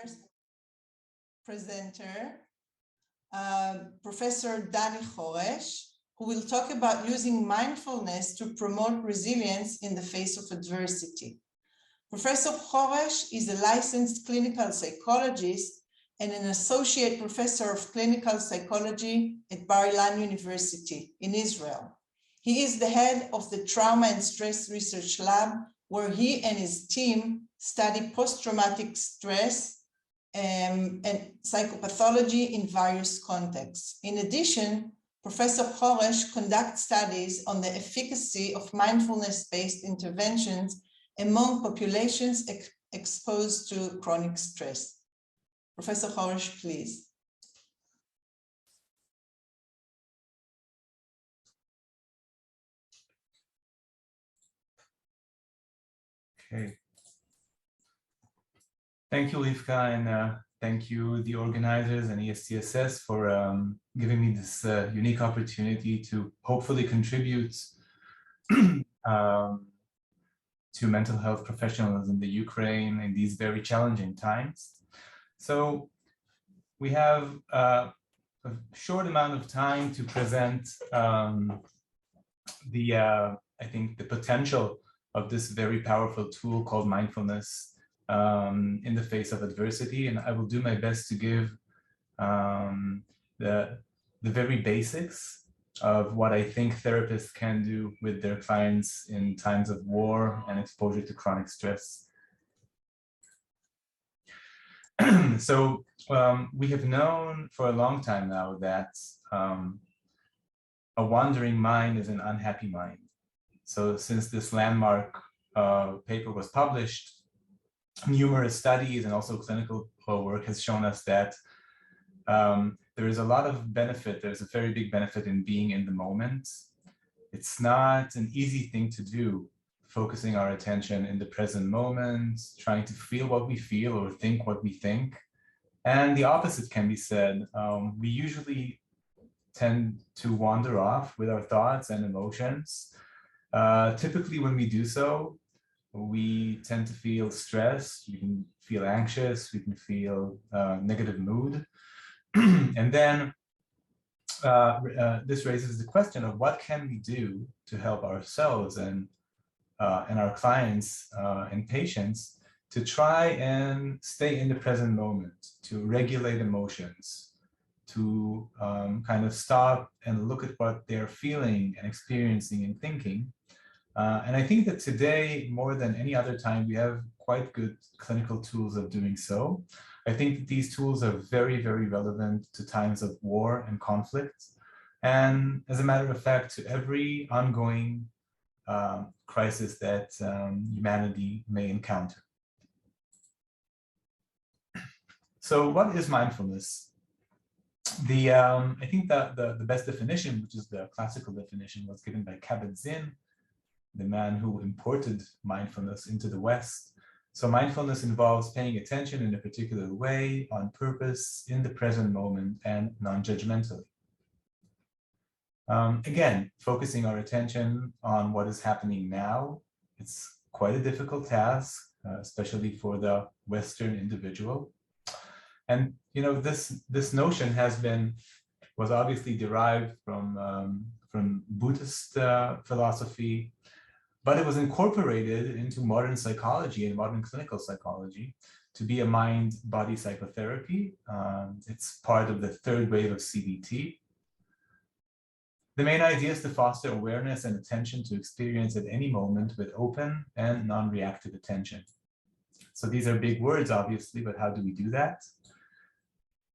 first presenter, Professor Dani Choresh, who will talk about using mindfulness to promote resilience in the face of adversity. Professor Choresh is a licensed clinical psychologist and an associate professor of clinical psychology at Bar-Ilan University in Israel. He is the head of the Trauma and Stress Research Lab, where he and his team study post-traumatic stress and psychopathology in various contexts. In addition, Professor Choresh conducts studies on the efficacy of mindfulness-based interventions among populations exposed to chronic stress. Professor Choresh, please. Okay. Thank you, Rivka, and thank you, the organizers and ESTSS, for giving me this unique opportunity to hopefully contribute to mental health professionals in the Ukraine in these very challenging times. So we have a short amount of time to present I think, the potential of this very powerful tool called mindfulness in the face of adversity. And I will do my best to give the very basics of what I think therapists can do with their clients in times of war and exposure to chronic stress. So we have known for a long time now that a wandering mind is an unhappy mind. So since this landmark paper was published, numerous studies and also clinical work has shown us that there is a lot of benefit. There's a very big benefit in being in the moment. It's not an easy thing to do, focusing our attention in the present moment, trying to feel what we feel or think what we think. And the opposite can be said. We usually tend to wander off with our thoughts and emotions. Typically, when we do so, we tend to feel stressed, we can feel anxious, we can feel negative mood. And then this raises the question of what can we do to help ourselves and our clients and patients to try and stay in the present moment, to regulate emotions, to kind of stop and look at what they're feeling and experiencing and thinking. And I think that today, more than any other time, we have quite good clinical tools of doing so. I think that these tools are very, very relevant to times of war and conflict. And as a matter of fact, to every ongoing crisis that humanity may encounter. So what is mindfulness? I think that the best definition, which is the classical definition, was given by Kabat-Zinn, the man who imported mindfulness into the West. So mindfulness involves paying attention in a particular way, on purpose, in the present moment, and non-judgmentally. Again, focusing our attention on what is happening now, it's quite a difficult task, especially for the Western individual. And this notion was obviously derived from Buddhist philosophy, but it was incorporated into modern psychology and modern clinical psychology to be a mind-body psychotherapy. It's part of the third wave of CBT. The main idea is to foster awareness and attention to experience at any moment with open and non-reactive attention. So these are big words, obviously, but how do we do that?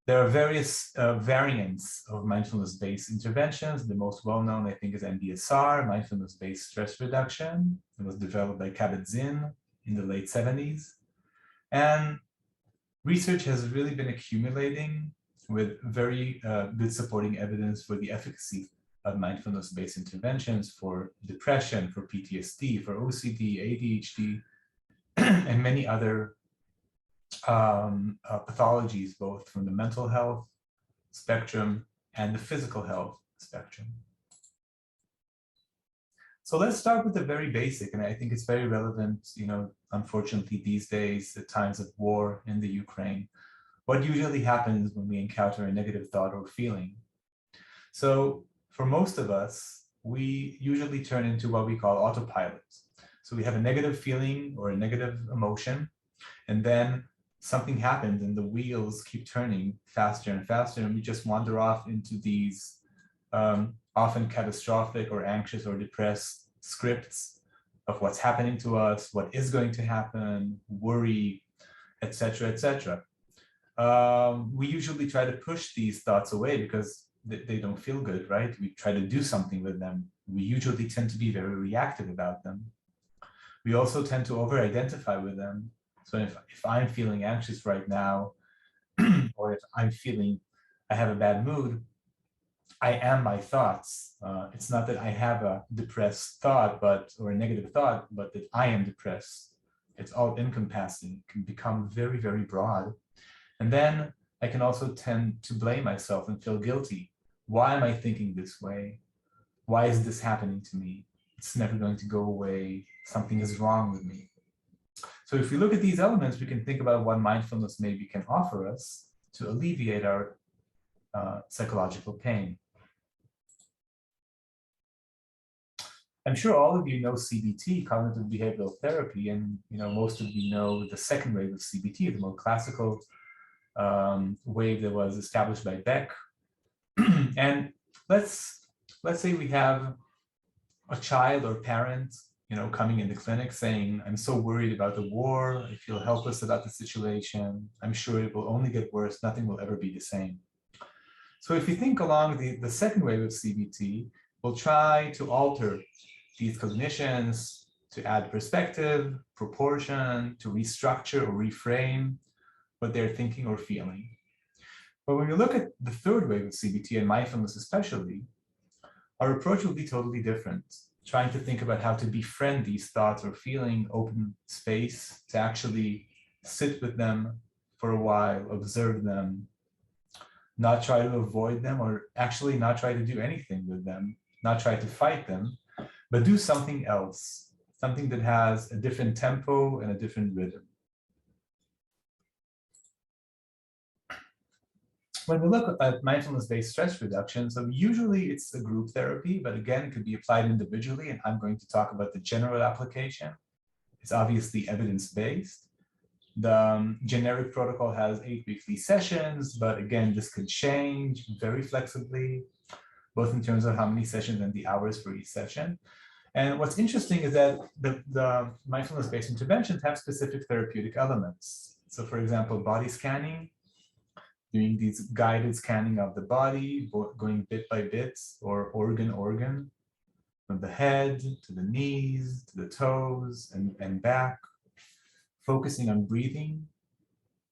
There are various variants of mindfulness-based interventions. The most well-known, I think, is MBSR, mindfulness-based stress reduction. It was developed by Kabat-Zinn in the late 70s. And research has really been accumulating with very good supporting evidence for the efficacy of mindfulness-based interventions for depression, for PTSD, for OCD, ADHD, and many other pathologies, both from the mental health spectrum and the physical health spectrum. So let's start with the very basic, and I think it's very relevant, unfortunately these days, at times of war in the Ukraine. What usually happens when we encounter a negative thought or feeling? So for most of us, we usually turn into what we call autopilot. So we have a negative feeling or a negative emotion, and then something happens and the wheels keep turning faster and faster, and we just wander off into these often catastrophic or anxious or depressed scripts of what's happening to us, what is going to happen, worry, etc., etc. We usually try to push these thoughts away because they don't feel good, right? We try to do something with them. We usually tend to be very reactive about them. We also tend to over-identify with them. So if I'm feeling anxious right now, or if I'm feeling I have a bad mood, I am my thoughts. It's not that I have a depressed thought, or a negative thought, but that I am depressed. It's all encompassing, can become very, very broad. And then I can also tend to blame myself and feel guilty. Why am I thinking this way? Why is this happening to me? It's never going to go away. Something is wrong with me. So if we look at these elements, we can think about what mindfulness maybe can offer us to alleviate our psychological pain. I'm sure all of you know CBT, cognitive behavioral therapy, and most of you know the second wave of CBT, the more classical wave that was established by Beck. And let's say we have a child or parent, coming in the clinic saying, I'm so worried about the war, I feel helpless about the situation, I'm sure it will only get worse, nothing will ever be the same. So if you think along the second wave of CBT, we'll try to alter these cognitions, to add perspective, proportion, to restructure or reframe what they're thinking or feeling. But when we look at the third wave of CBT, and mindfulness especially, our approach will be totally different, trying to think about how to befriend these thoughts or feeling, open space to actually sit with them for a while, observe them, not try to avoid them, or actually not try to do anything with them, not try to fight them, but do something else, something that has a different tempo and a different rhythm. When we look at mindfulness-based stress reduction, so usually it's a group therapy, but again, it could be applied individually, and I'm going to talk about the general application. It's obviously evidence-based. The generic protocol has 8 weekly sessions, but again, this could change very flexibly, both in terms of how many sessions and the hours for each session. And what's interesting is that the mindfulness-based interventions have specific therapeutic elements. So for example, body scanning, doing these guided scanning of the body, going bit by bit or organ, from the head to the knees, to the toes and back, focusing on breathing,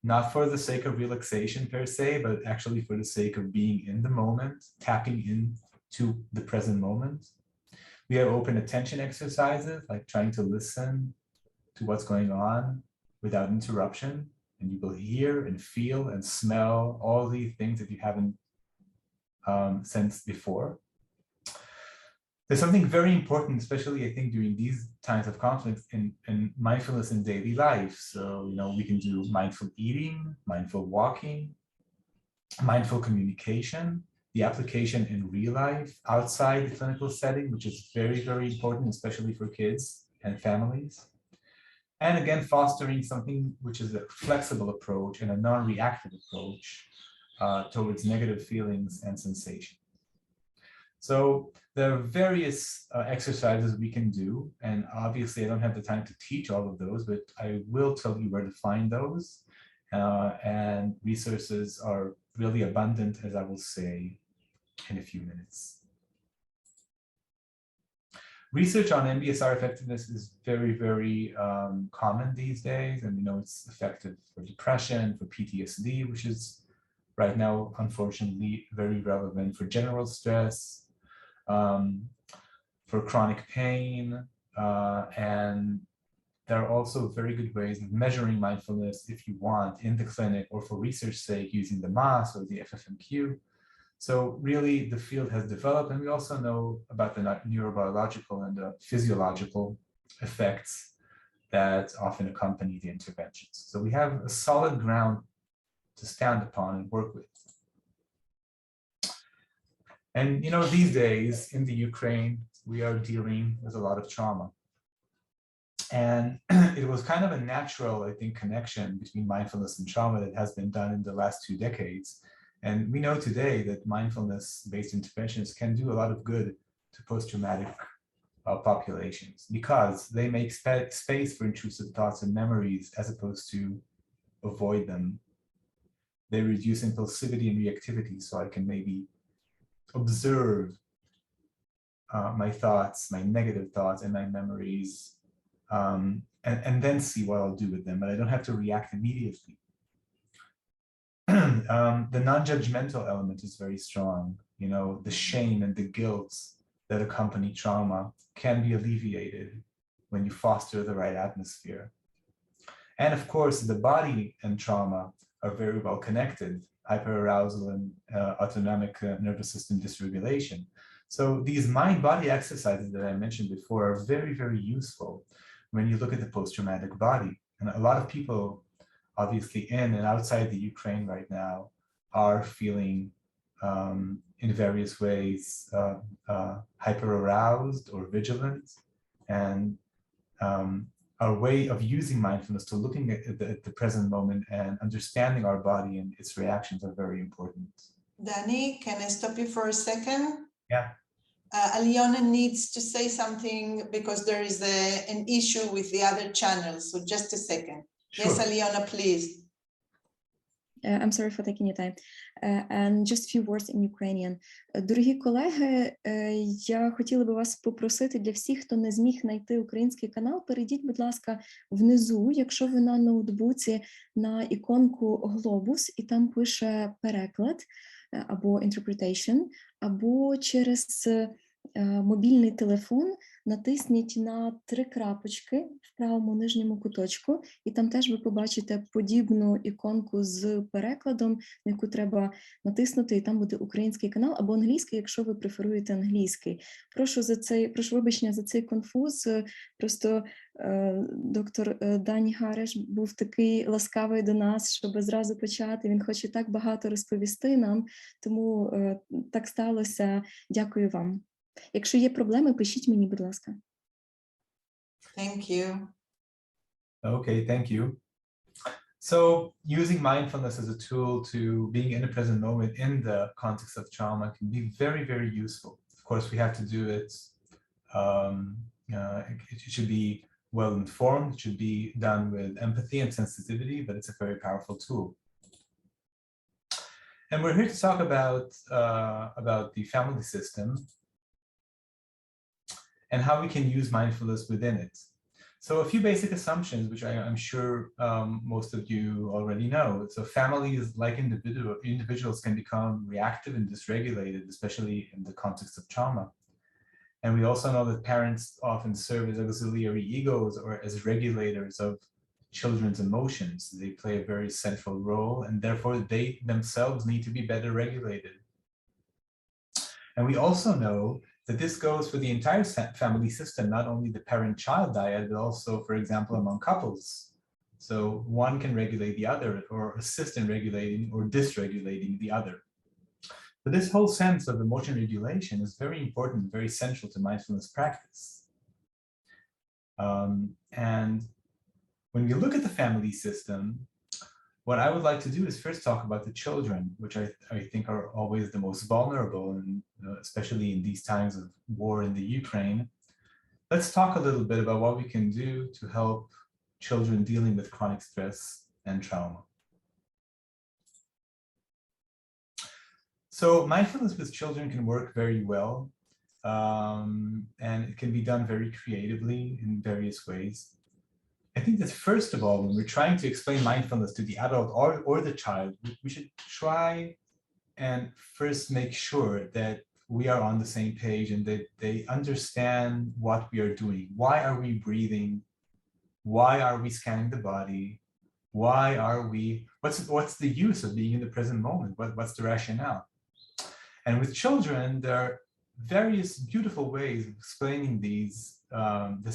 not for the sake of relaxation per se, but actually for the sake of being in the moment, tapping into the present moment. We have open attention exercises, like trying to listen to what's going on without interruption. And you will hear and feel and smell all the things that you haven't sensed before. There's something very important, especially I think during these times of conflict, in mindfulness in daily life. So, we can do mindful eating, mindful walking, mindful communication, the application in real life, outside the clinical setting, which is very, very important, especially for kids and families. And again, fostering something which is a flexible approach and a non-reactive approach towards negative feelings and sensations. So there are various exercises we can do, and obviously I don't have the time to teach all of those, but I will tell you where to find those. And resources are really abundant, as I will say in a few minutes. Research on MBSR effectiveness is very, very common these days, and it's effective for depression, for PTSD, which is right now, unfortunately, very relevant for general stress, for chronic pain, and there are also very good ways of measuring mindfulness if you want in the clinic or for research sake using the MAS or the FFMQ. So really the field has developed, and we also know about the neurobiological and the physiological effects that often accompany the interventions. So we have a solid ground to stand upon and work with. And you know, these days in the Ukraine, we are dealing with a lot of trauma. And it was kind of a natural, I think, connection between mindfulness and trauma that has been done in the last 2 decades. And we know today that mindfulness-based interventions can do a lot of good to post-traumatic populations because they make space for intrusive thoughts and memories as opposed to avoid them. They reduce impulsivity and reactivity, so I can maybe observe my thoughts, my negative thoughts and my memories, and then see what I'll do with them, but I don't have to react immediately. The non-judgmental element is very strong. You know, the shame and the guilt that accompany trauma can be alleviated when you foster the right atmosphere. And of course, the body and trauma are very well connected, hyperarousal and autonomic nervous system dysregulation. So these mind-body exercises that I mentioned before are very, very useful when you look at the post-traumatic body. And a lot of people, obviously in and outside the Ukraine right now, are feeling in various ways hyper-aroused or vigilant. And our way of using mindfulness to looking at the present moment and understanding our body and its reactions are very important. Danny, can I stop you for a second? Yeah. Aliona needs to say something because there is an issue with the other channel. So just a second. Sure. Yes, Aliona, please. I'm sorry for taking your time. And just a few words in Ukrainian. Дорогі колеги, я хотіла би вас попросити для всіх, хто не зміг знайти український канал, перейдіть, будь ласка, внизу, якщо ви на ноутбуці, на іконку глобус, і там пише переклад або interpretation, або через мобільний телефон натисніть на 3 крапочки в правому нижньому куточку, і там теж ви побачите подібну іконку з перекладом, на яку треба натиснути, і там буде український канал або англійський, якщо ви преферуєте англійський. Прошу вибачення за цей конфуз. Просто доктор Дані Гареш був такий ласкавий до нас, щоб зразу почати. Він хоче так багато розповісти нам, тому так сталося. Дякую вам. Якщо є проблеми, пишіть мені, будь ласка. Thank you. Okay, thank you. So using mindfulness as a tool to being in the present moment in the context of trauma can be very, very useful. Of course, we have to do it. It should be well informed. It should be done with empathy and sensitivity, but it's a very powerful tool. And we're here to talk about the family system and how we can use mindfulness within it. So a few basic assumptions, which I'm sure most of you already know. So families, like individuals, can become reactive and dysregulated, especially in the context of trauma. And we also know that parents often serve as auxiliary egos or as regulators of children's emotions. They play a very central role, and therefore they themselves need to be better regulated. And we also know that this goes for the entire family system, not only the parent-child dyad, but also, for example, among couples. So one can regulate the other or assist in regulating or dysregulating the other. But this whole sense of emotion regulation is very important, very central to mindfulness practice. And when we look at the family system, what I would like to do is first talk about the children, which I think are always the most vulnerable, and especially in these times of war in the Ukraine. Let's talk a little bit about what we can do to help children dealing with chronic stress and trauma. So mindfulness with children can work very well, and it can be done very creatively in various ways. I think that first of all, when we're trying to explain mindfulness to the adult or the child, we should try and first make sure that we are on the same page and that they understand what we are doing. Why are we breathing? Why are we scanning the body? Why are we, what's the use of being in the present moment? What's the rationale? And with children, there are various beautiful ways of explaining this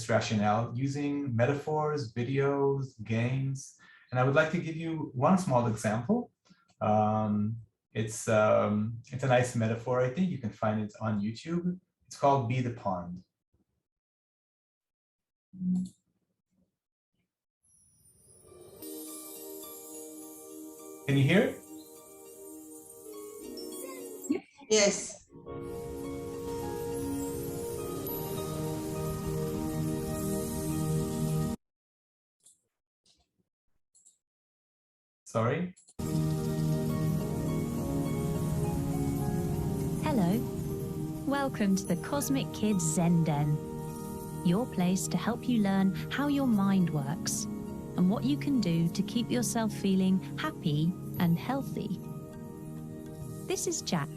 rationale using metaphors, videos, games. And I would like to give you one small example. It's a nice metaphor, I think. You can find it on YouTube. It's called Be the Pond. Can you hear it? Yes. Sorry. Hello. Welcome to the Cosmic Kids Zen Den, your place to help you learn how your mind works and what you can do to keep yourself feeling happy and healthy. This is Jack.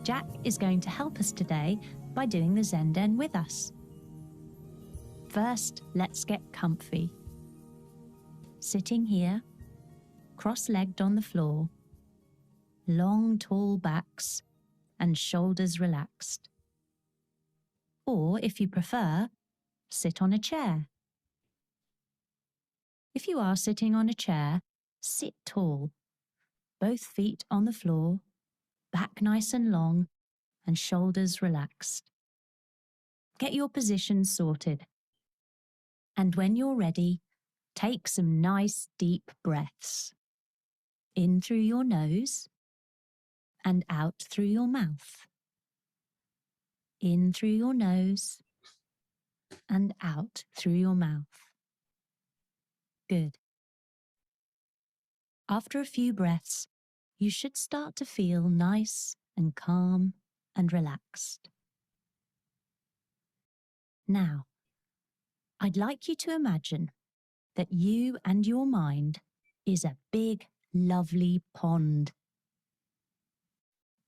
Jack is going to help us today by doing the Zen Den with us. First, let's get comfy. Sitting here, cross-legged on the floor, long tall backs and shoulders relaxed. Or if you prefer, sit on a chair. If you are sitting on a chair, sit tall, both feet on the floor, back nice and long, and shoulders relaxed. Get your position sorted. And when you're ready, take some nice deep breaths. In through your nose and out through your mouth. In through your nose and out through your mouth. Good. After a few breaths, you should start to feel nice and calm and relaxed. Now, I'd like you to imagine that you and your mind is a big, lovely pond.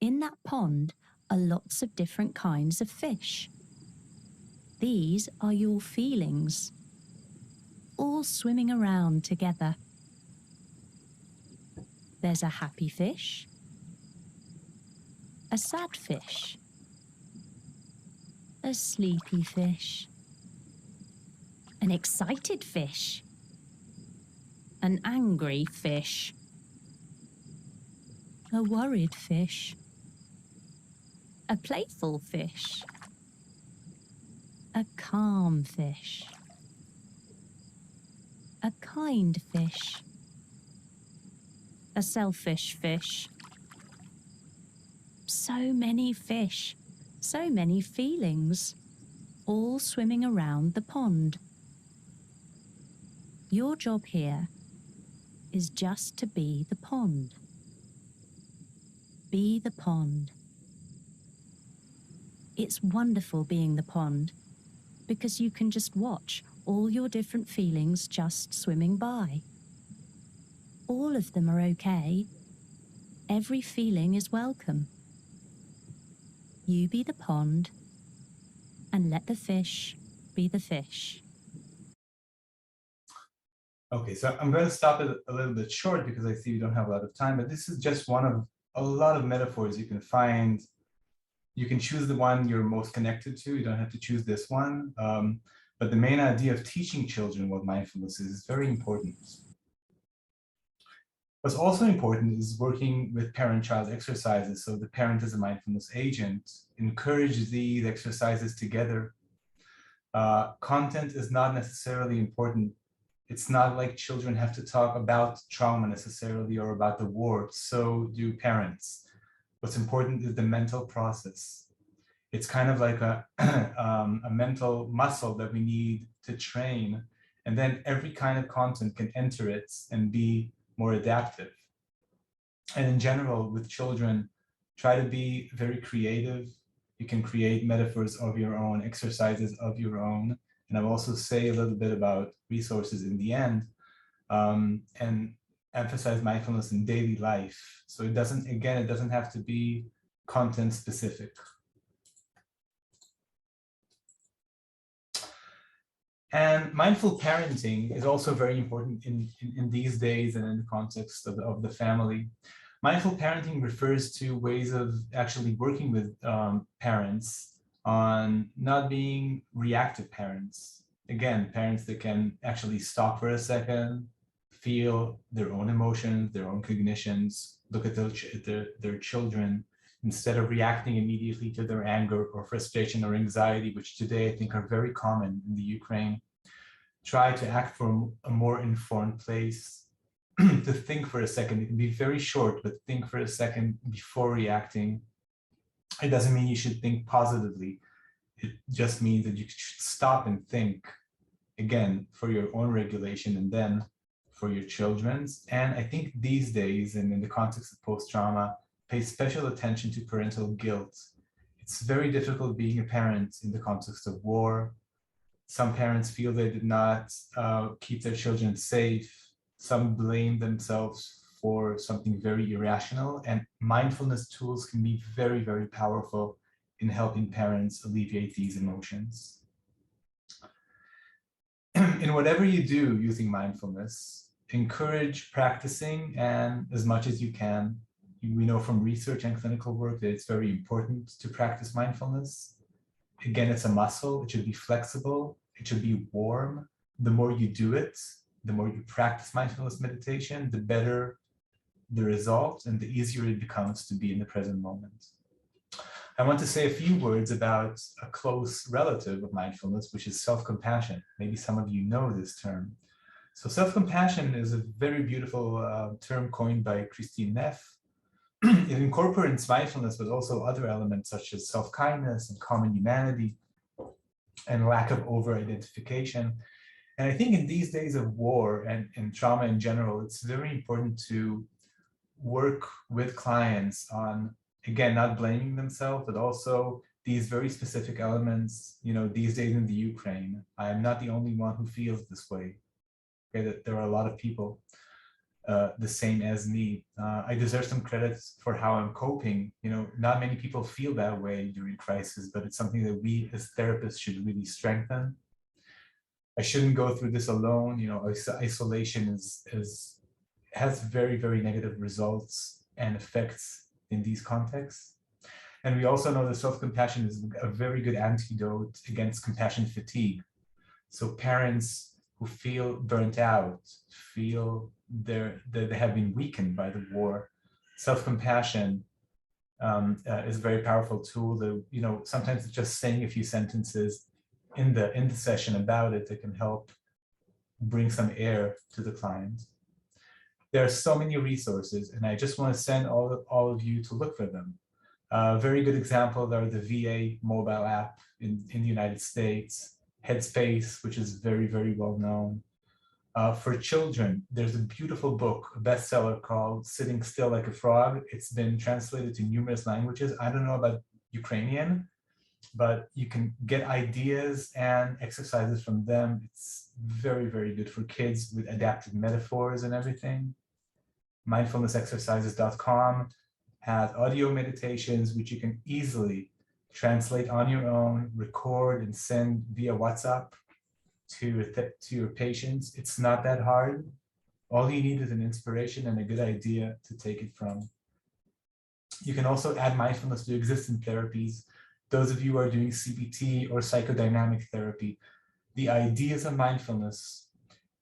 In that pond are lots of different kinds of fish. These are your feelings, all swimming around together. There's a happy fish, a sad fish, a sleepy fish, an excited fish, an angry fish, a worried fish, a playful fish, a calm fish, a kind fish, a selfish fish. So many fish, so many feelings, all swimming around the pond. Your job here is just to be the pond. Be the pond. It's wonderful being the pond because you can just watch all your different feelings just swimming by. All of them are okay. Every feeling is welcome. You be the pond and let the fish be the fish. Okay, so I'm going to stop it a little bit short because I see we don't have a lot of time, but this is just one of a lot of metaphors you can find. You can choose the one you're most connected to. You don't have to choose this one. But the main idea of teaching children what mindfulness is very important. What's also important is working with parent-child exercises. So the parent as a mindfulness agent, encourage these exercises together. Content is not necessarily important. It's not like children have to talk about trauma necessarily or about the war. So do parents. What's important is the mental process. It's kind of like a mental muscle that we need to train. And then every kind of content can enter it and be more adaptive. And in general, with children, try to be very creative. You can create metaphors of your own, exercises of your own. And I'll also say a little bit about resources in the end, and emphasize mindfulness in daily life. So it doesn't have to be content specific. And mindful parenting is also very important in these days and in the context of the family. Mindful parenting refers to ways of actually working with parents on not being reactive parents. Again, parents that can actually stop for a second, feel their own emotions, their own cognitions, look at their children, instead of reacting immediately to their anger or frustration or anxiety, which today I think are very common in the Ukraine. Try to act from a more informed place, to think for a second. It can be very short, but think for a second before reacting. It doesn't mean you should think positively. It just means that you should stop and think, again, for your own regulation and then for your children's. And I think these days, and in the context of post-trauma, pay special attention to parental guilt. It's very difficult being a parent in the context of war. Some parents feel they did not keep their children safe. Some blame themselves for something very irrational, and mindfulness tools can be very, very powerful in helping parents alleviate these emotions. In whatever you do using mindfulness, encourage practicing, and as much as you can. We know from research and clinical work that it's very important to practice mindfulness. Again, it's a muscle. It should be flexible. It should be warm. The more you do it, the more you practice mindfulness meditation, the better the results and the easier it becomes to be in the present moment. I want to say a few words about a close relative of mindfulness, which is self-compassion. Maybe some of you know this term. So self-compassion is a very beautiful term coined by Christine Neff. It incorporates mindfulness, but also other elements such as self-kindness and common humanity and lack of over-identification. And I think in these days of war and trauma in general, it's very important to work with clients on, again, not blaming themselves, but also these very specific elements. You know, these days in the Ukraine, I am not the only one who feels this way. Okay, that there are a lot of people the same as me. I deserve some credit for how I'm coping. You know, not many people feel that way during crisis, but it's something that we as therapists should really strengthen. I shouldn't go through this alone. You know, isolation has very, very negative results and effects in these contexts. And we also know that self-compassion is a very good antidote against compassion fatigue. So parents who feel burnt out, feel that they have been weakened by the war, self-compassion is a very powerful tool that, you know, sometimes just saying a few sentences in the session about it that can help bring some air to the client. There are so many resources, and I just want to send all of you to look for them. Very good examples are the VA mobile app in the United States, Headspace, which is very, very well known. For children, there's a beautiful book, a bestseller called Sitting Still Like a Frog. It's been translated to numerous languages. I don't know about Ukrainian, but you can get ideas and exercises from them. It's very, very good for kids with adapted metaphors and everything. Mindfulnessexercises.com has audio meditations, which you can easily translate on your own, record, and send via WhatsApp to your patients. It's not that hard. All you need is an inspiration and a good idea to take it from. You can also add mindfulness to existing therapies. Those of you who are doing CBT or psychodynamic therapy, the ideas of mindfulness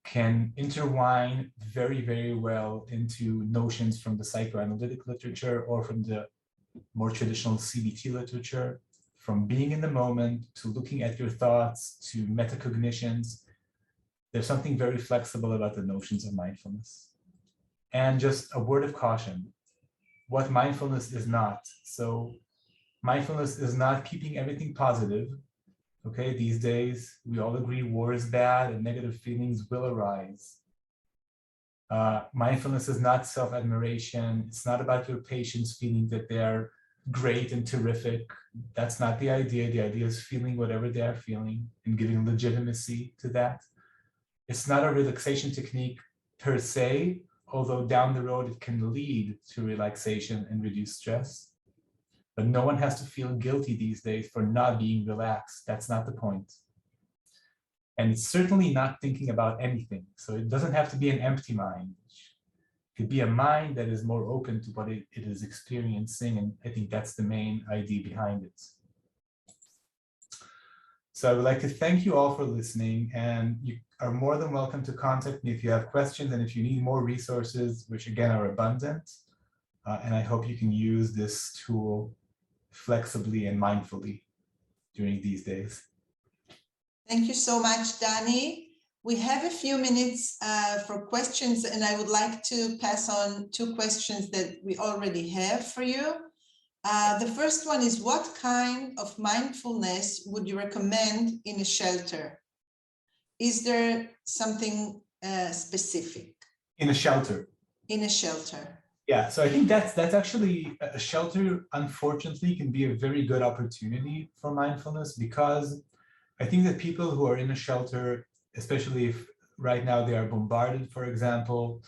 can intertwine very, very well into notions from the psychoanalytic literature or from the more traditional CBT literature, from being in the moment to looking at your thoughts to metacognitions. There's something very flexible about the notions of mindfulness. And just a word of caution, what mindfulness is not. So mindfulness is not keeping everything positive. Okay, these days, we all agree war is bad and negative feelings will arise. Mindfulness is not self-admiration. It's not about your patients feeling that they're great and terrific. That's not the idea. The idea is feeling whatever they are feeling and giving legitimacy to that. It's not a relaxation technique per se, although down the road it can lead to relaxation and reduce stress. But no one has to feel guilty these days for not being relaxed. That's not the point. And it's certainly not thinking about anything. So it doesn't have to be an empty mind. could be a mind that is more open to what it is experiencing. And I think that's the main idea behind it. So I would like to thank you all for listening, and you are more than welcome to contact me if you have questions and if you need more resources, which again are abundant. And I hope you can use this tool flexibly and mindfully during these days. Thank you so much, Danny. We have a few minutes for questions, and I would like to pass on 2 questions that we already have for you. The first one is, what kind of mindfulness would you recommend in a shelter? Is there something specific? In a shelter. In a shelter. Yeah, so I think that's actually, a shelter, unfortunately, can be a very good opportunity for mindfulness, because I think that people who are in a shelter, especially if right now they are bombarded, for example,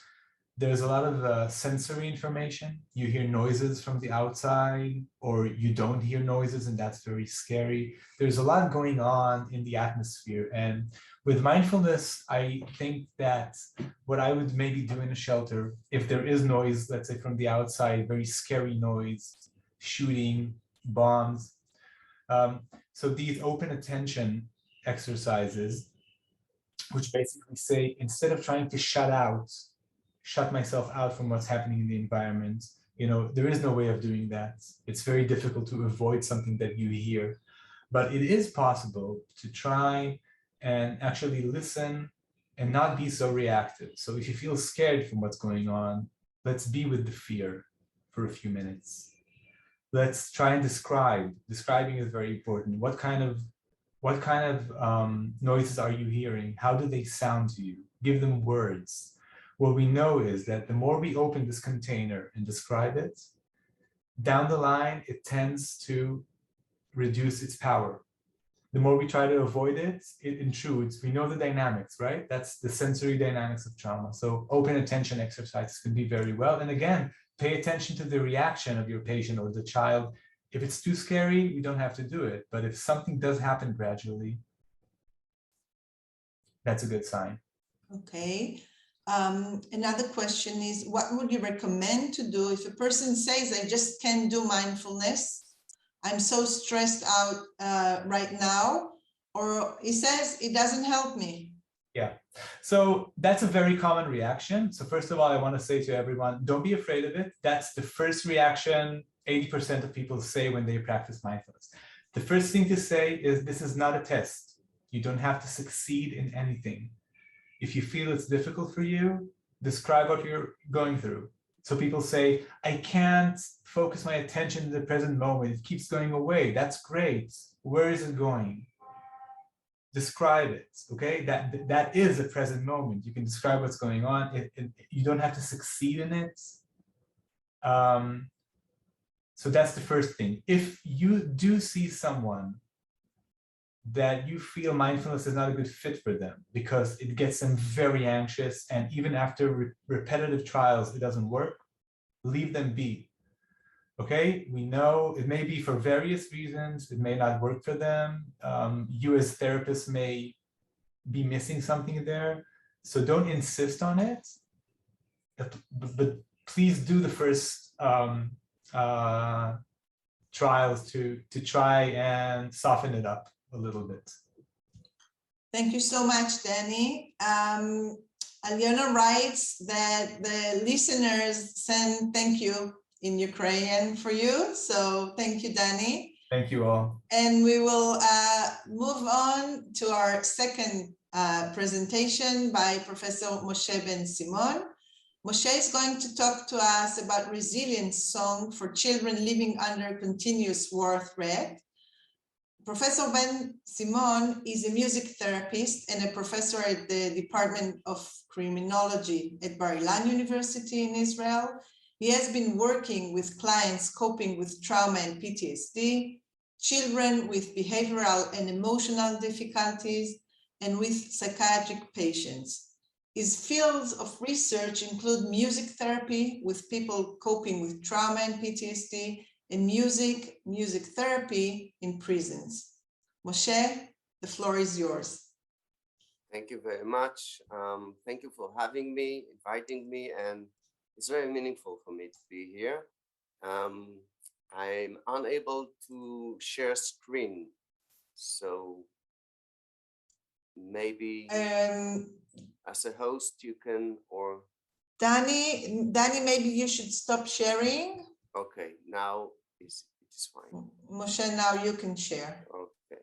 there's a lot of sensory information. You hear noises from the outside, or you don't hear noises, and that's very scary. There's a lot going on in the atmosphere. And with mindfulness, I think that what I would maybe do in a shelter, if there is noise, let's say from the outside, very scary noise, shooting, bombs. So these open attention exercises, which basically say, instead of trying to shut myself out from what's happening in the environment, there is no way of doing that. It's very difficult to avoid something that you hear, but it is possible to try and actually listen and not be so reactive. So if you feel scared from what's going on, let's be with the fear for a few minutes. Let's try and describe. Describing is very important. What kind of noises are you hearing? How do they sound to you? Give them words. What we know is that the more we open this container and describe it, down the line, it tends to reduce its power. The more we try to avoid it, it intrudes. We know the dynamics, right? That's the sensory dynamics of trauma. So open attention exercises can be very well. And again, pay attention to the reaction of your patient or the child. If it's too scary, we don't have to do it. But if something does happen gradually, that's a good sign. Okay. Another question is, what would you recommend to do if a person says, I just can't do mindfulness, I'm so stressed out right now, or he says it doesn't help me? Yeah, so that's a very common reaction. So first of all, I want to say to everyone, don't be afraid of it. That's the first reaction 80% of people say when they practice mindfulness. The first thing to say is, this is not a test. You don't have to succeed in anything. If you feel it's difficult for you, describe what you're going through. So people say, I can't focus my attention in the present moment. It keeps going away. That's great. Where is it going? Describe it, okay? That is a present moment. You can describe what's going on. You don't have to succeed in it. So that's the first thing. If you do see someone that you feel mindfulness is not a good fit for them because it gets them very anxious, and even after repetitive trials, it doesn't work, leave them be. Okay, we know it may be for various reasons, it may not work for them. You as therapists may be missing something there. So don't insist on it, but please do the first trials to try and soften it up a little bit. Thank you so much, Danny. Alyona writes that the listeners send thank you in Ukrainian for you. So thank you, Danny. Thank you all. And we will move on to our second presentation by Professor Moshe Ben-Simon. Moshe is going to talk to us about resilience song for children living under continuous war threat. Professor Ben-Simon is a music therapist and a professor at the Department of Criminology at Bar-Ilan University in Israel. He has been working with clients coping with trauma and PTSD, children with behavioral and emotional difficulties, and with psychiatric patients. His fields of research include music therapy with people coping with trauma and PTSD, and music therapy in prisons. Moshe, the floor is yours. Thank you very much. Thank you for having me, inviting me, and It's very meaningful for me to be here. I'm unable to share screen, so maybe as a host you can, or Danny, maybe you should stop sharing. okay, now it is fine. Moshe, now you can share. Okay,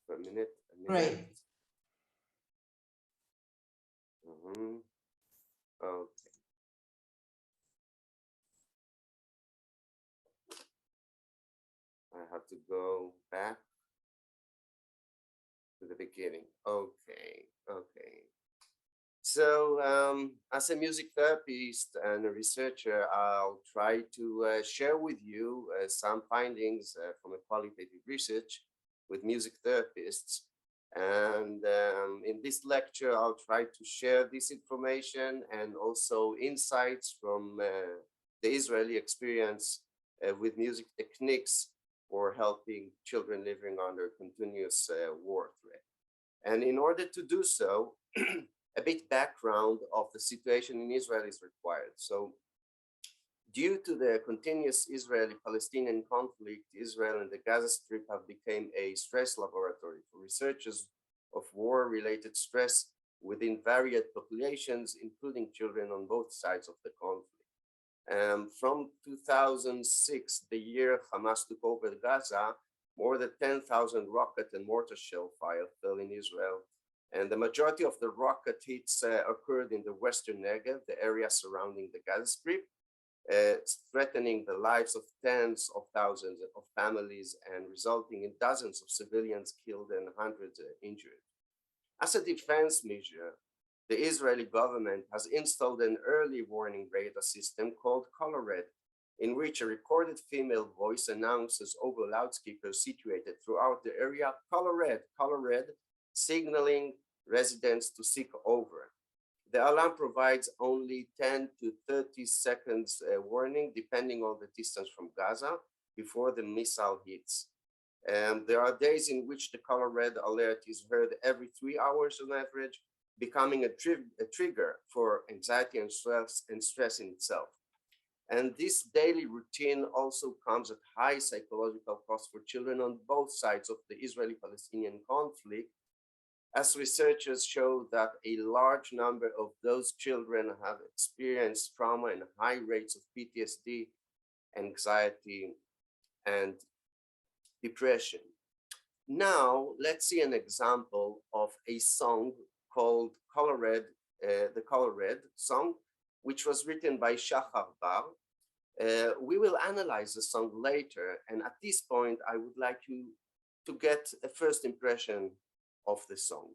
for a minute. Great. Okay. I have to go back to the beginning. Okay. So as a music therapist and a researcher, I'll try to share with you some findings from a qualitative research with music therapists. And in this lecture, I'll try to share this information and also insights from the Israeli experience with music techniques for helping children living under continuous war threat. And in order to do so, a bit background of the situation in Israel is required. So due to the continuous Israeli-Palestinian conflict, Israel and the Gaza Strip have become a stress laboratory for researchers of war-related stress within varied populations, including children on both sides of the conflict. From 2006, the year Hamas took over Gaza, more than 10,000 rocket and mortar shell fire fell in Israel. And the majority of the rocket hits occurred in the Western Negev, the area surrounding the Gaza Strip, threatening the lives of tens of thousands of families and resulting in dozens of civilians killed and hundreds injured. As a defense measure, the Israeli government has installed an early warning radar system called Color Red, in which a recorded female voice announces over loudspeakers situated throughout the area, Color Red, signaling residents to seek over. The alarm provides only 10 to 30 seconds warning, depending on the distance from Gaza, before the missile hits. There are days in which the Color Red alert is heard every 3 hours on average, becoming a trigger for anxiety and stress in itself. And this daily routine also comes at high psychological cost for children on both sides of the Israeli-Palestinian conflict, as researchers show that a large number of those children have experienced trauma and high rates of PTSD, anxiety, and depression. Now, let's see an example of a song called Color Red, the Color Red song, which was written by Shachar Bar. We will analyze the song later, and at this point, I would like you to get a first impression of the song.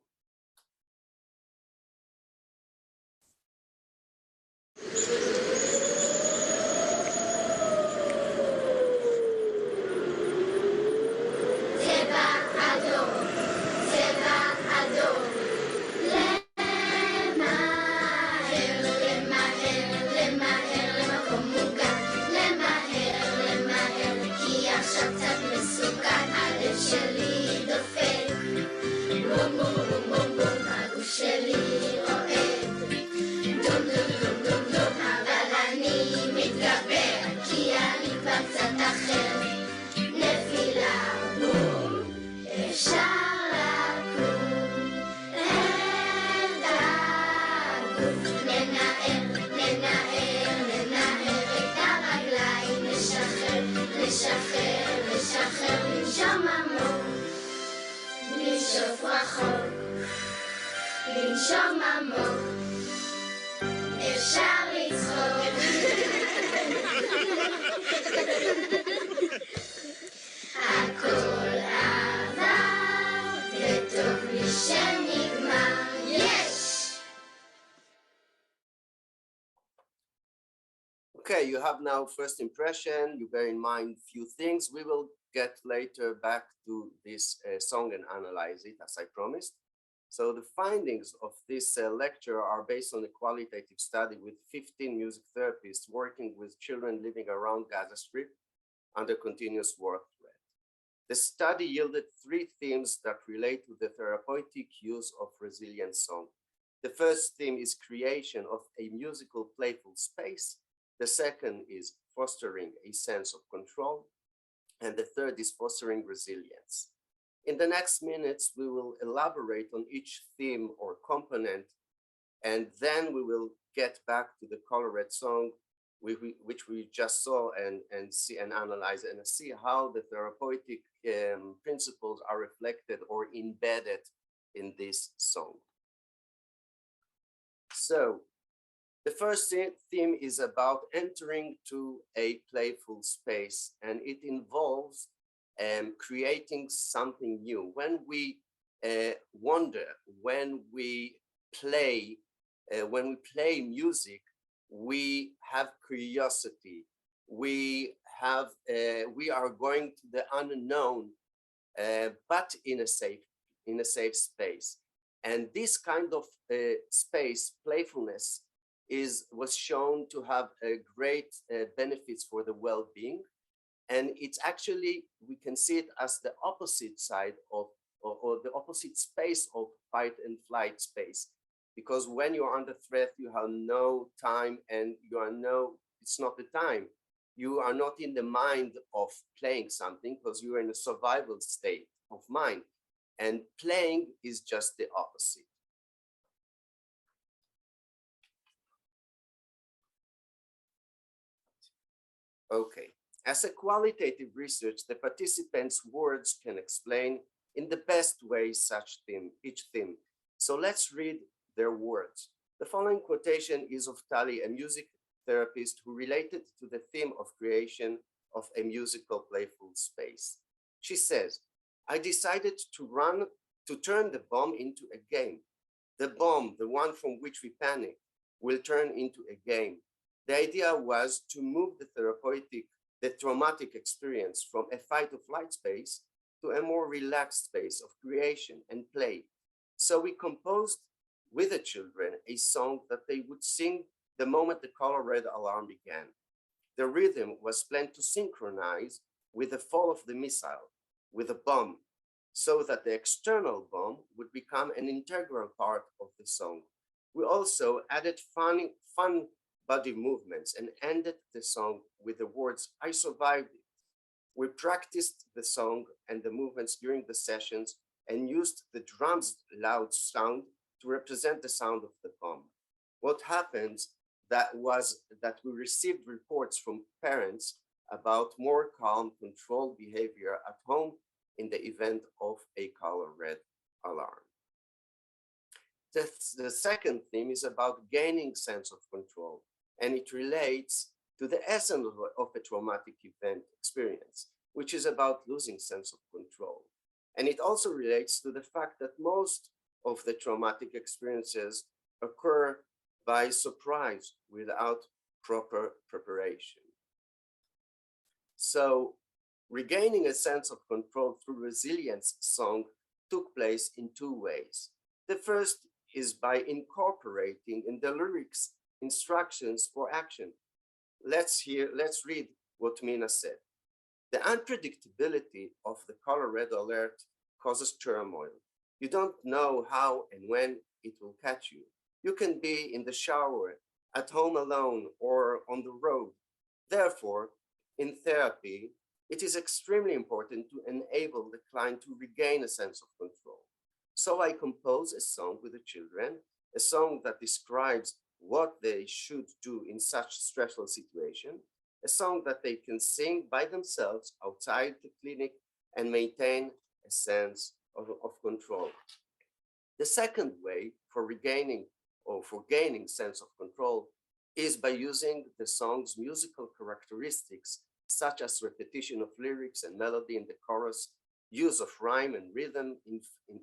לנשום עמוק, אפשר לצחוק. הכל עבר, וטוב לי שנגמר, יש! Okay, you have now first impression. You bear in mind few things. We will get later back to this song and analyze it, as I promised. So the findings of this lecture are based on a qualitative study with 15 music therapists working with children living around Gaza Strip under continuous war threat. The study yielded 3 themes that relate to the therapeutic use of resilient song. The first theme is creation of a musical playful space The second is fostering a sense of control. And the third is fostering resilience. In the next minutes, we will elaborate on each theme or component, and then we will get back to the Color Red song, which we just saw and see and analyze and see how the therapeutic principles are reflected or embedded in this song. So the first theme is about entering to a playful space, and it involves creating something new. When we wonder, when we play music, we have curiosity. We are going to the unknown, but in a safe space. And this kind of space, playfulness, was shown to have great benefits for the well-being. And it's actually, we can see it as the opposite side of, or the opposite space of fight and flight space. Because when you're under threat, you have no time and it's not the time. You are not in the mind of playing something because you are in a survival state of mind. And playing is just the opposite. Okay, as a qualitative research, the participants' words can explain in the best way each theme. So let's read their words. The following quotation is of Tali, a music therapist who related to the theme of creation of a musical playful space. She says, I decided to turn the bomb into a game. The bomb, the one from which we panic, will turn into a game. The idea was to move the traumatic experience from a fight or flight space to a more relaxed space of creation and play. So we composed with the children a song that they would sing the moment the color red alarm began. The rhythm was planned to synchronize with the fall of the missile, with a bomb, so that the external bomb would become an integral part of the song. We also added fun body movements and ended the song with the words, I survived it. We practiced the song and the movements during the sessions and used the drum's loud sound to represent the sound of the bomb. What happens was that we received reports from parents about more calm, controlled behavior at home in the event of a color red alarm. The second theme is about gaining sense of control, and it relates to the essence of a traumatic event experience, which is about losing sense of control. And it also relates to the fact that most of the traumatic experiences occur by surprise without proper preparation. So regaining a sense of control through resilience song took place in two ways. The first is by incorporating in the lyrics instructions for action. Let's read what Mina said. The unpredictability of the color red alert causes turmoil. You don't know how and when it will catch you. You can be in the shower, at home alone, or on the road. Therefore, in therapy, it is extremely important to enable the client to regain a sense of control. So I compose a song with the children, a song that describes what they should do in such stressful situation, a song that they can sing by themselves outside the clinic and maintain a sense of control. The second way for regaining or for gaining sense of control is by using the song's musical characteristics, such as repetition of lyrics and melody in the chorus, use of rhyme and rhythm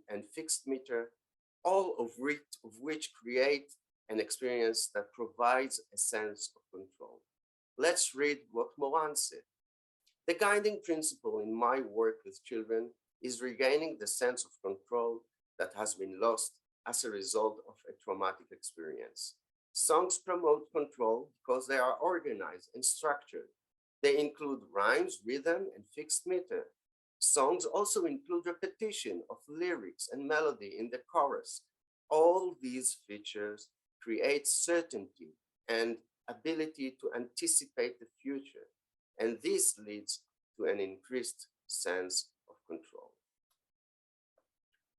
and fixed meter, all of which create an experience that provides a sense of control. Let's read what Moran said. The guiding principle in my work with children is regaining the sense of control that has been lost as a result of a traumatic experience. Songs promote control because they are organized and structured. They include rhymes, rhythm, and fixed meter. Songs also include repetition of lyrics and melody in the chorus. All these features create certainty and ability to anticipate the future, and this leads to an increased sense of control.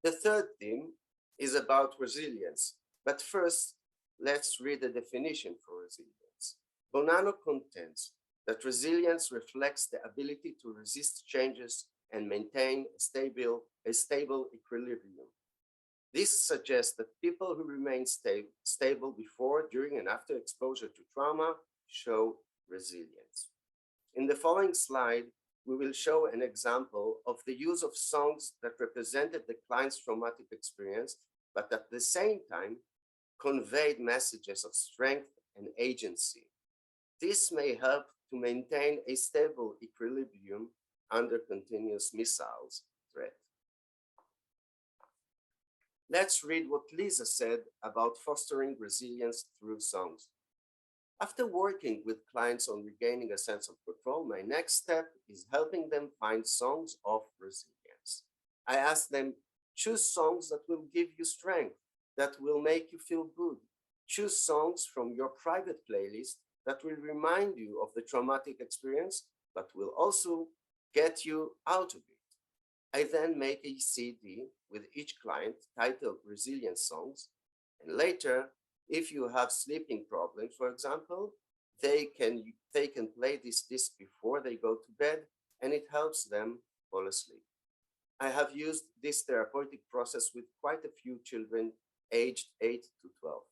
The third theme is about resilience, but first, let's read the definition for resilience. Bonanno contends that resilience reflects the ability to resist changes and maintain a stable equilibrium. This suggests that people who remain stable before, during, and after exposure to trauma show resilience. In the following slide, we will show an example of the use of songs that represented the client's traumatic experience, but at the same time conveyed messages of strength and agency. This may help to maintain a stable equilibrium under continuous missiles threat. Let's read what Lisa said about fostering resilience through songs. After working with clients on regaining a sense of control, my next step is helping them find songs of resilience. I ask them, choose songs that will give you strength, that will make you feel good. Choose songs from your private playlist that will remind you of the traumatic experience, but will also get you out of it. I then make a CD with each client titled Resilience Songs, and later, if you have sleeping problems, for example, they can play this disc before they go to bed, and it helps them fall asleep. I have used this therapeutic process with quite a few children aged 8 to 12.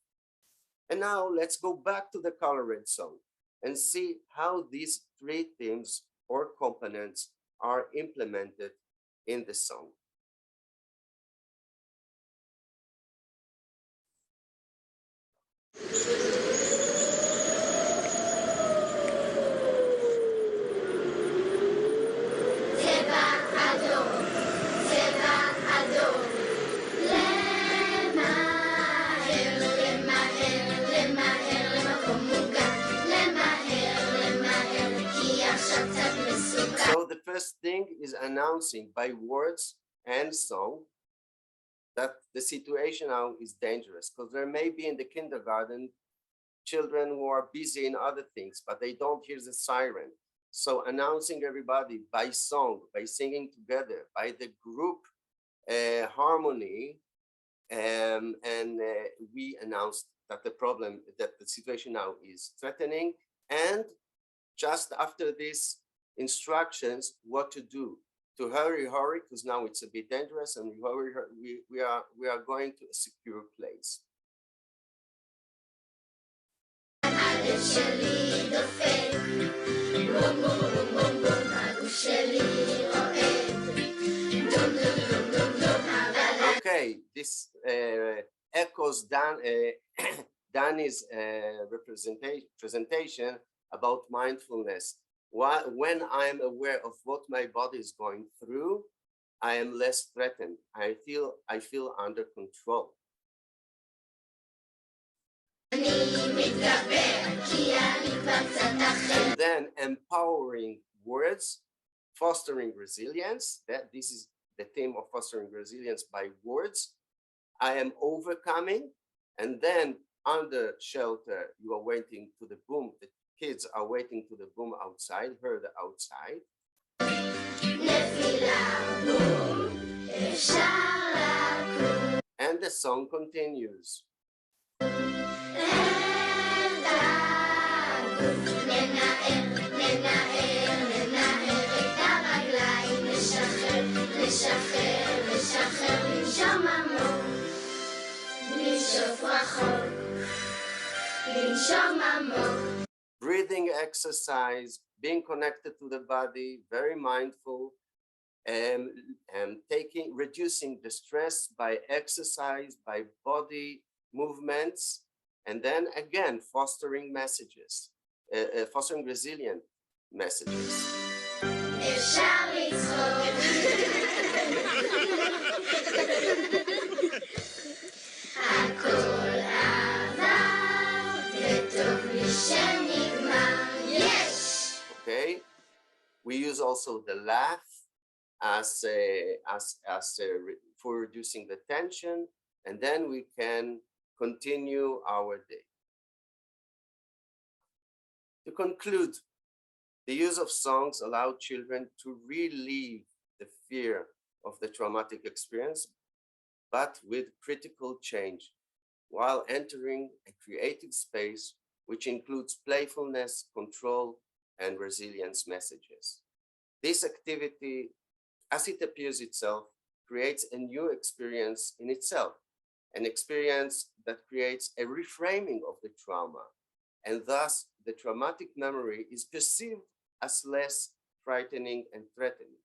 And now let's go back to the Color Red song and see how these three themes or components are implemented in the song. So the first thing is announcing by words and song that the situation now is dangerous, because there may be in the kindergarten children who are busy in other things, but they don't hear the siren. So announcing everybody by song, by singing together, by the group harmony, we announced that the situation now is threatening, and just after this instructions, what to do. To hurry, because now it's a bit dangerous, and we are going to a secure place. Okay, this echoes Danny's presentation about mindfulness. When I am aware of what my body is going through, I am less threatened. I feel under control. And then empowering words, fostering resilience. This is the theme of fostering resilience by words. I am overcoming, and then under shelter, you are waiting to the boom. The kids are waiting to the boom outside, heard outside. And the song continues. Breathing exercise, being connected to the body, very mindful, and reducing the stress by exercise, by body movements, and then again fostering messages, fostering resilient messages. Okay, we use also the laugh for reducing the tension, and then we can continue our day. To conclude, the use of songs allow children to relieve the fear of the traumatic experience, but with critical change, while entering a creative space which includes playfulness, control, and resilience messages. This activity, as it appears itself, creates a new experience in itself, an experience that creates a reframing of the trauma, and thus the traumatic memory is perceived as less frightening and threatening.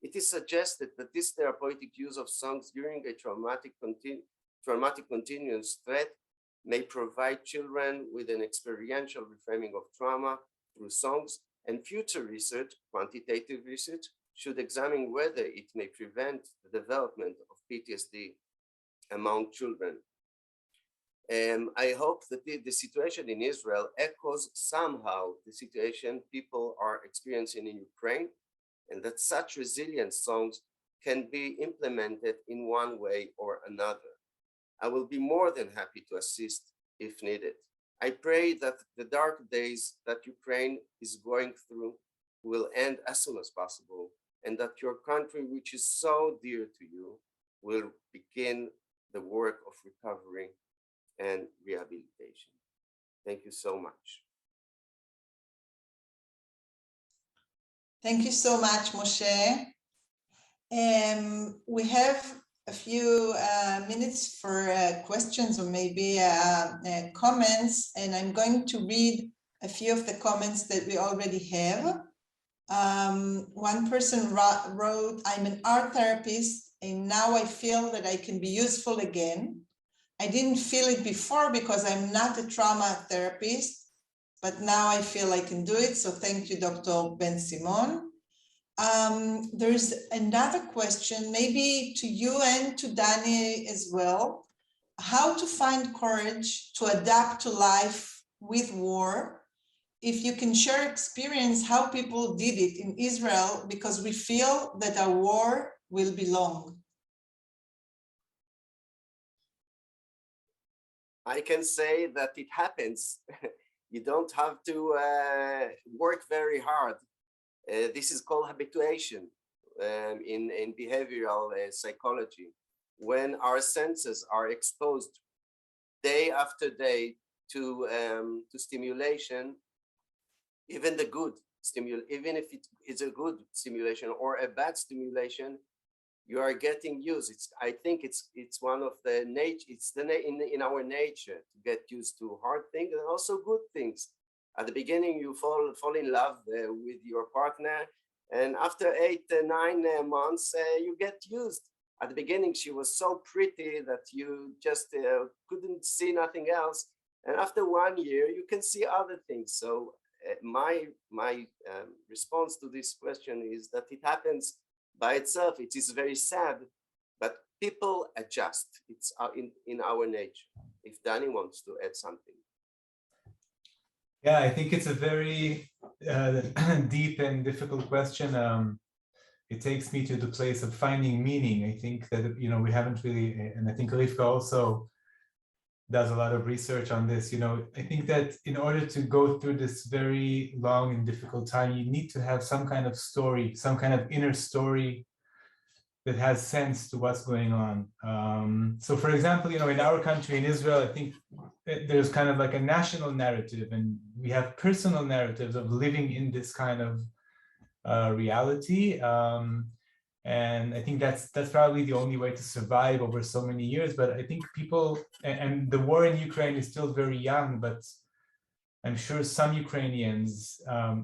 It is suggested that this therapeutic use of songs during a traumatic continuous threat may provide children with an experiential reframing of trauma through songs, and future research, quantitative research, should examine whether it may prevent the development of PTSD among children. I hope that the situation in Israel echoes somehow the situation people are experiencing in Ukraine, and that such resilient songs can be implemented in one way or another. I will be more than happy to assist if needed. I pray that the dark days that Ukraine is going through will end as soon as possible, and that your country, which is so dear to you, will begin the work of recovery and rehabilitation. Thank you so much. Thank you so much, Moshe. We have a few minutes for questions or maybe comments, and I'm going to read a few of the comments that we already have. One person wrote, "I'm an art therapist, and now I feel that I can be useful again. I didn't feel it before because I'm not a trauma therapist, but now I feel I can do it. So thank you, Dr. Ben-Simon." There's another question, maybe to you and to Danny as well. How to find courage to adapt to life with war? If you can share experience how people did it in Israel, because we feel that our war will be long. I can say that it happens. You don't have to work very hard. This is called habituation in behavioral psychology. When our senses are exposed day after day to stimulation, even the good even if it is a good stimulation or a bad stimulation, you are getting used. I think it's one of the nature. It's in our nature to get used to hard things and also good things. At the beginning, you fall in love with your partner, and after 8 9 months, you get used. At the beginning, she was so pretty that you just couldn't see nothing else, and after 1 year, you can see other things. So my response to this question is that it happens by itself. It is very sad, but people adjust. It's in our nature. If Danny wants to add something. Yeah, I think it's a very deep and difficult question. It takes me to the place of finding meaning. I think that, we haven't really, and I think Rivka also does a lot of research on this. I think that in order to go through this very long and difficult time, you need to have some kind of story, some kind of inner story that has sense to what's going on. So for example, in our country, in Israel, I think there's kind of like a national narrative, and we have personal narratives of living in this kind of reality. And I think that's probably the only way to survive over so many years. But I think people, and the war in Ukraine is still very young, but I'm sure some Ukrainians,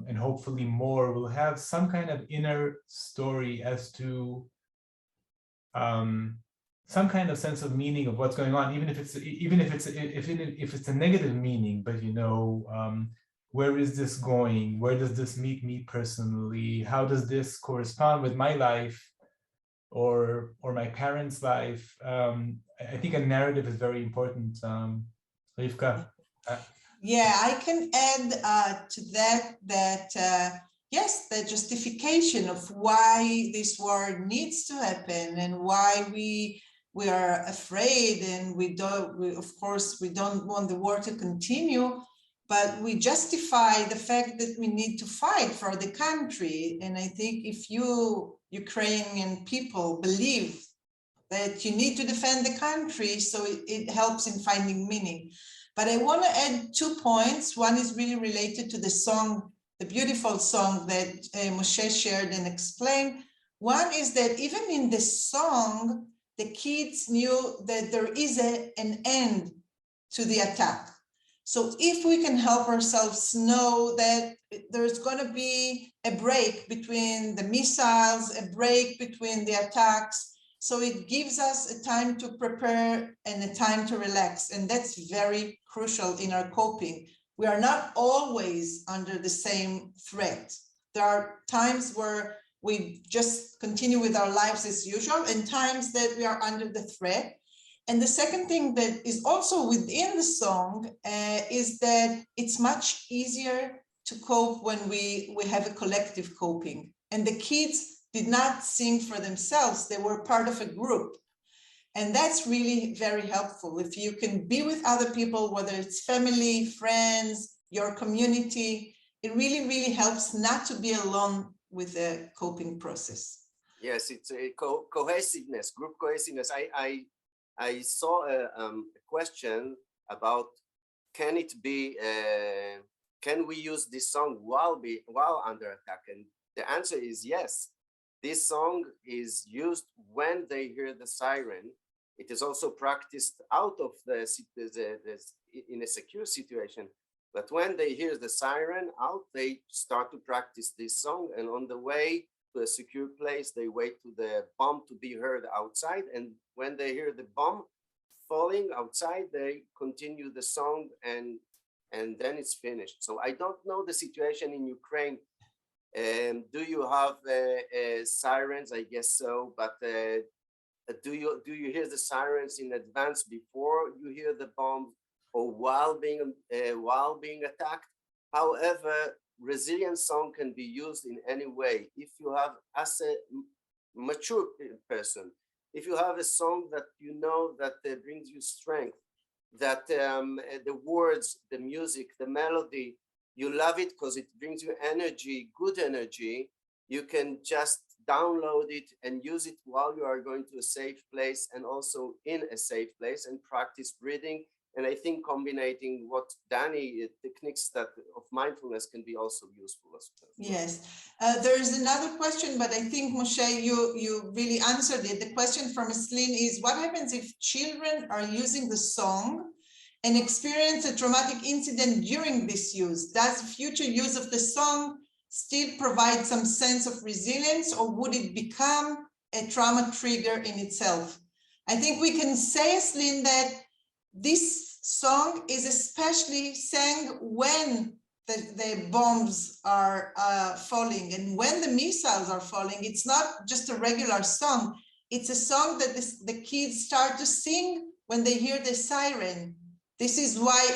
and hopefully more, will have some kind of inner story as to some kind of sense of meaning of what's going on, even if it's a negative meaning. But where is this going? Where does this meet me personally? How does this correspond with my life or my parents' life? I think a narrative is very important. Rivka. Yeah, I can add to that yes, the justification of why this war needs to happen and why we are afraid, and of course we don't want the war to continue, but we justify the fact that we need to fight for the country. And I think if you Ukrainian people believe that you need to defend the country, so it helps in finding meaning. But I want to add 2 points. One is really related to the song, the beautiful song that Moshe shared and explained. One is that even in the song, the kids knew that there is an end to the attack. So if we can help ourselves know that there's going to be a break between the missiles, a break between the attacks, so it gives us a time to prepare and a time to relax. And that's very crucial in our coping. We are not always under the same threat. There are times where we just continue with our lives as usual and times that we are under the threat. And the second thing that is also within the song is that it's much easier to cope when we have a collective coping. And the kids did not sing for themselves, they were part of a group. And that's really very helpful. If you can be with other people, whether it's family, friends, your community, it really, really helps not to be alone with the coping process. Yes, it's a cohesiveness, group cohesiveness. I saw a question about can we use this song while under attack? And the answer is yes. This song is used when they hear the siren. It is also practiced out of in a secure situation. But when they hear the siren out, they start to practice this song. And on the way to a secure place, they wait to the bomb to be heard outside. And when they hear the bomb falling outside, they continue the song and then it's finished. So I don't know the situation in Ukraine. Do you have sirens? I guess so, but do you hear the sirens in advance before you hear the bomb or while being attacked? However, resilient song can be used in any way. If you have, as a mature person, if you have a song that you know that brings you strength, that the words, the music, the melody, you love it because it brings you energy, good energy, you can just download it and use it while you are going to a safe place and also in a safe place and practice breathing. And I think combining what Danny techniques that of mindfulness can be also useful as well. Yes, there is another question, but I think Moshe, you really answered it. The question from Celine is, what happens if children are using the song and experience a traumatic incident during this use? Does future use of the song still provide some sense of resilience, or would it become a trauma trigger in itself? I think we can say, Celine, that this song is especially sang when the bombs are falling and when the missiles are falling. It's not just a regular song. It's a song that the kids start to sing when they hear the siren. This is why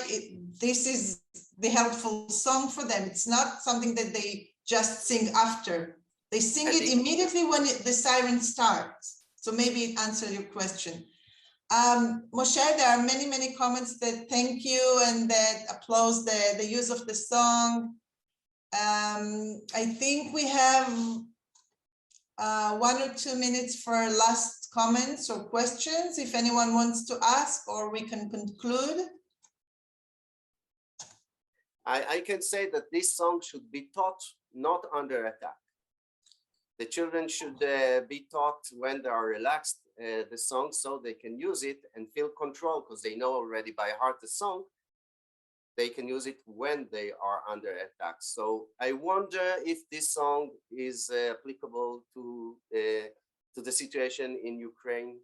this is the helpful song for them. It's not something that they just sing after. They sing it immediately when the siren starts. So maybe it answers your question. Moshe, there are many, many comments that thank you and that applause the use of the song. I think we have 1 or 2 minutes for last comments or questions, if anyone wants to ask, or we can conclude. I can say that this song should be taught not under attack. The children should be taught when they are relaxed the song so they can use it and feel control because they know already by heart the song. They can use it when they are under attack. So I wonder if this song is applicable to the situation in Ukraine,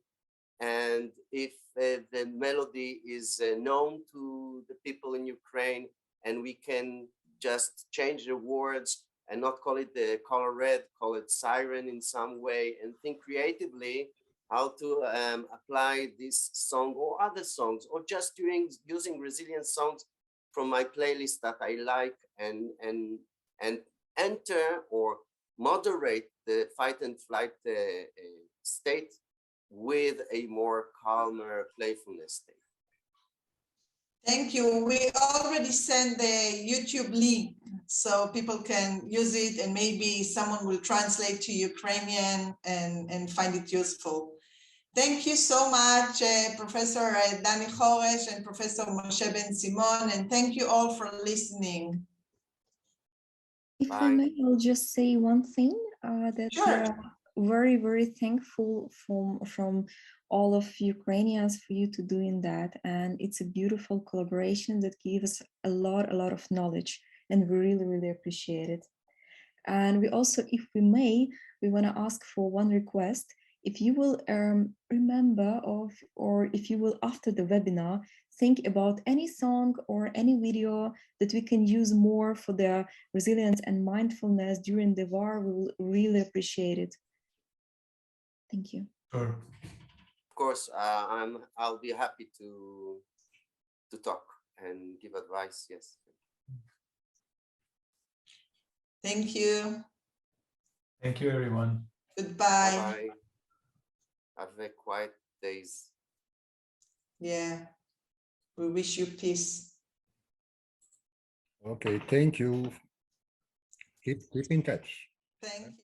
and if the melody is known to the people in Ukraine, and we can just change the words and not call it the color red, call it siren in some way, and think creatively how to apply this song or other songs, or just using resilient songs from my playlist that I like, and enter or moderate the fight and flight state with a more calmer playfulness state. Thank you. We already sent the YouTube link so people can use it and maybe someone will translate to Ukrainian and find it useful. Thank you so much, Professor Dani Choresh and Professor Moshe Ben-Simon, and thank you all for listening. If I Bye. may, I'll just say one thing that we Sure. are very, very thankful from all of Ukrainians for you to doing that. And it's a beautiful collaboration that gives us a lot of knowledge, and we really, really appreciate it. And we also, if we may, we want to ask for one request. If you will remember or if you will, after the webinar, think about any song or any video that we can use more for the resilience and mindfulness during the war, we will really appreciate it. Thank you. Sure. Of course, I'll be happy to talk and give advice. Yes. Thank you. Thank you, everyone. Goodbye. Bye. Have a quiet days. Yeah. We wish you peace. Okay, thank you. Keep in touch. Thank you.